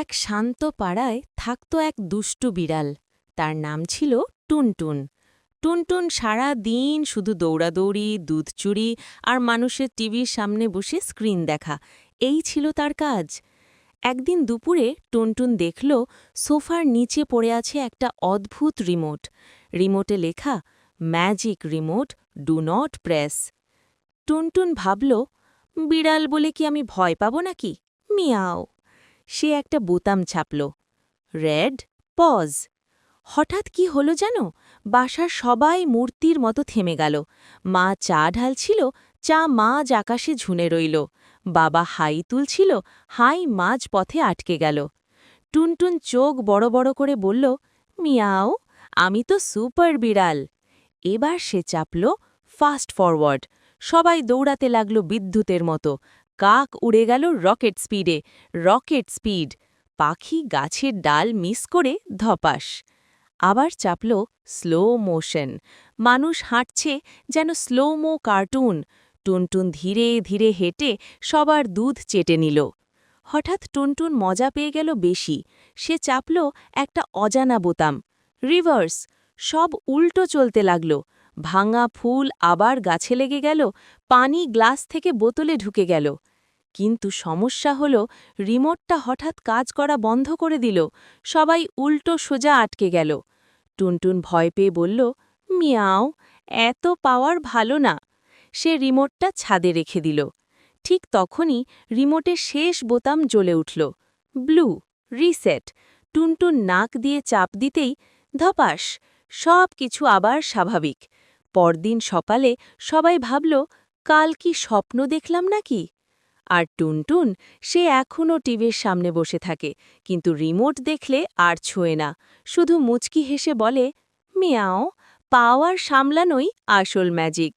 এক শান্ত পাড়ায় থাকত এক দুষ্টু বিড়াল। তার নাম ছিল টুনটুন। টুনটুন সারা দিন শুধু দৌড়াদৌড়ি, দুধ চুরি আর মানুষের টিভির সামনে বসে স্ক্রিন দেখা, এই ছিল তার কাজ। একদিন দুপুরে টুনটুন দেখল সোফার নিচে পড়ে আছে একটা অদ্ভুত রিমোট। রিমোটে লেখা, magic remote, do not press. Tuntun ভাবল, বিড়াল বলে কি আমি ভয় পাব নাকি? মিয়াও। সে একটা বোতাম চাপল, রেড পজ। হঠাৎ কি হলো জানো, বাসার সবাই মূর্তির মতো থেমে গেল। মা চা ঢালছিল, চা মাঝ আকাশে ঝুনে রইল। বাবা হাই তুলছিল, হাই মাঝ পথে আটকে গেল। টুনটুন চোখ বড় বড় করে বলল, মিয়াও, আমি তো সুপার বিড়াল। এবার সে চাপল ফাস্ট ফরওয়ার্ড। সবাই দৌড়াতে লাগল বিদ্যুতের মতো। কাক উড়ে গেল রকেট স্পিডে, রকেট স্পিড। পাখি গাছের ডাল মিস করে ধপাস। আবার চাপল স্লো মোশন। মানুষ হাঁটছে যেন স্লোমো কার্টুন। টুনটুন ধীরে ধীরে হেঁটে সবার দুধ চেটে নিল। হঠাৎ টুনটুন মজা পেয়ে গেল বেশি। সে চাপল একটা অজানা বোতাম, রিভার্স। সব উল্টো চলতে লাগল। ভাঙা ফুল আবার গাছে লেগে গেল, পানি গ্লাস থেকে বোতলে ঢুকে গেল। কিন্তু সমস্যা হল, রিমোটটা হঠাৎ কাজ করা বন্ধ করে দিল। সবাই উল্টো সোজা আটকে গেল। টুনটুন ভয় পেয়ে বলল, মিয়াও, এত পাওয়ার ভালো না। সে রিমোটটা ছাদে রেখে দিল। ঠিক তখনই রিমোটের শেষ বোতাম জ্বলে উঠল, ব্লু, রিসেট। টুনটুন নাক দিয়ে চাপ দিতেই ধপাস, সব কিছু আবার স্বাভাবিক। পরদিন সকালে সবাই ভাবল, কাল কি স্বপ্ন দেখলাম নাকি? আর টুনটুন, সে এখনও টিভির সামনে বসে থাকে, কিন্তু রিমোট দেখলে আর ছোঁয় না। শুধু মুচকি হেসে বলে, মিয়াও, পাওয়ার সামলানোই আসল ম্যাজিক।